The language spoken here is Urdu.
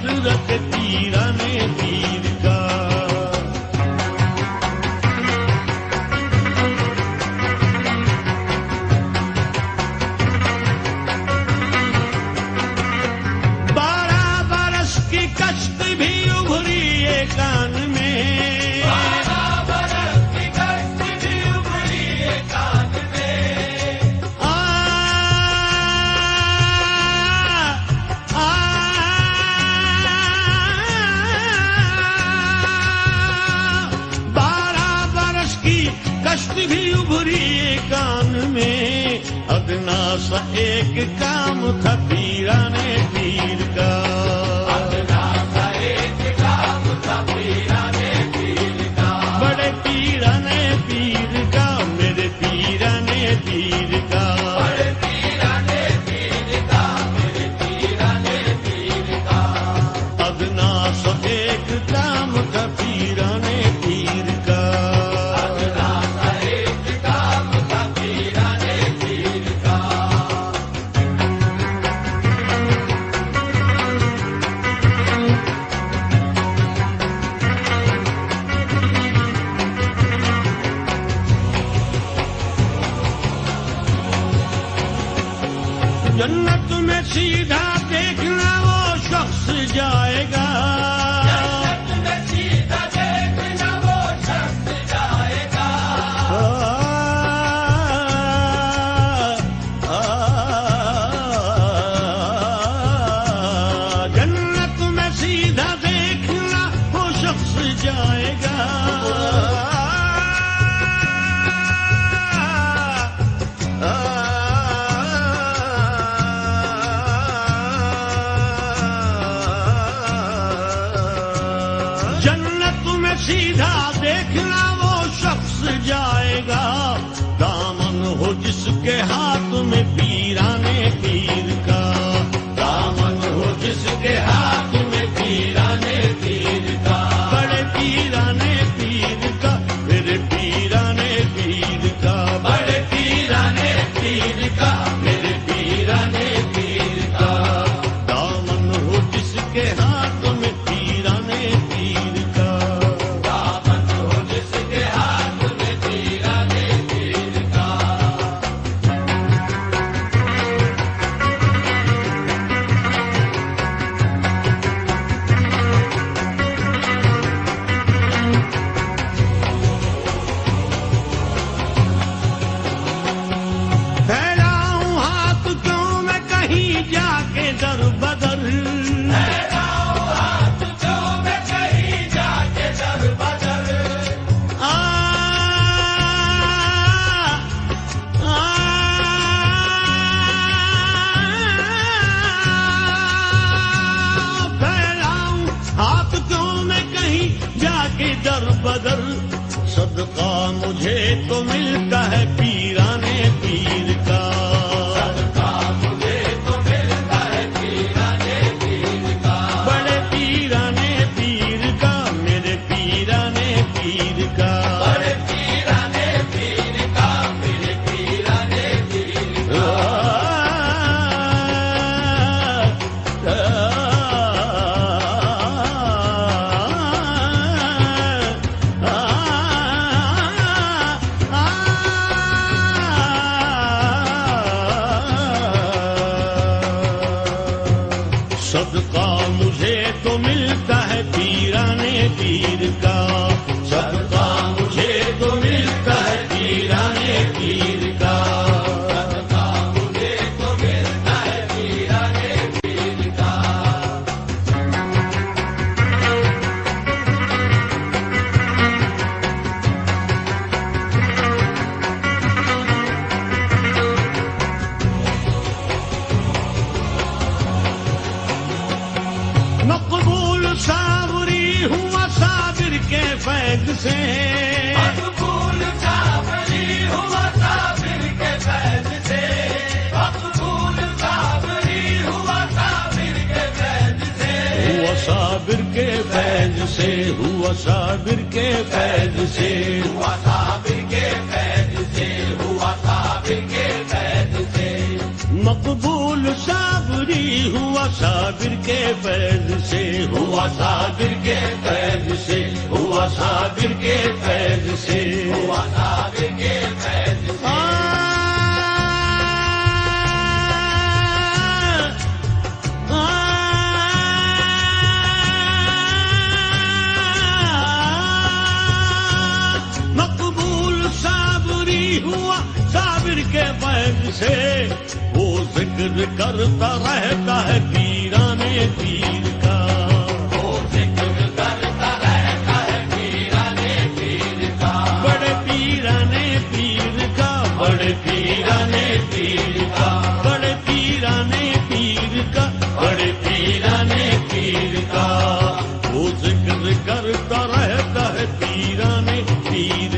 حضرت پیرانے پیر کا۔ کشت بھی ابھری کان میں، 12 برس کی کشت بھی ابھری کان میں، 12 برس کی کشت بھی ابھری کان میں، ادنا سا ایک کام تھا پیرانے پیر کا۔ بڑے پیرانے پیر کا، میرے پیرانے پیر کا، بڑے پیرانے پیر کا، میرے پیرانے پیر کا، ادنا سا ایک کام تھا پیرانے پیر کا، ادنا سا ایک کام تھا پیرانے پیر کا۔ جنت میں سیدھا دیکھنا وہ شخص جائے گا، جنت میں سیدھا دیکھنا وہ شخص جائے گا، جنت میں سیدھا دیکھنا وہ شخص جائے گا، سیدھا دیکھنا وہ شخص جائے گا، دامن ہو جس کے ہاتھ میں پیرانے پیر کا، دامن ہو جس کے ہاتھ میں پیرانے پیر کا، بڑے پیرانے پیر کا، میرے پیرانے پیر کا، بڑے پیرانے پیر کا، میرے پیرانے پیر کا، دامن ہو جس کے ہاتھ میں پیرانے پیر کا۔ در بدر صدقہ مجھے تو ملتا ہے پیرانے پیر کا، صدقہ مجھے تو ملتا ہے پیرانے پیر کا، بڑے پیرانے پیر کا، میرے پیرانے پیر کا، بڑے پیرانے پیر کا، میرے پیرانے پیر کا۔ صدقہ مجھے تو ملتا ہے پیرانے پیر کا، صدقہ مجھے تو ملتا ہے پیرانے پیر کا، صدقہ مجھے تو ملتا ہے پیرانے پیر کا۔ مقبول صابری ہوا صابر کے فیض سے، مقبول صابری ہوا صابر کے فیض سے، مقبول صابری ہوا صابر کے فیض سے، ہوا صابر کے فیض سے، ہوا صابر کے فیض سے، ہوا صابر کے فیض سے، ہوا صابر کے فیض سے، مقبول صابری صابری ہوا صابر کے فیض سے، ہوا صابر کے فیض سے، ہوا صابر کے فیض سے، ہوا صابر کے فیض سے۔ مقبول صابری ہوا صابر کے فیض سے، وہ ذکر کرتا رہتا ہے پیرانے پیر کا، وہ ذکر کرتا رہتا ہے پیرانے پیر کا، بڑے پیرانے پیر کا، بڑے پیرانے پیر کا، بڑے پیرانے پیر کا، بڑے پیرانے پیر کا، وہ ذکر کرتا رہتا ہے پیرانے پیر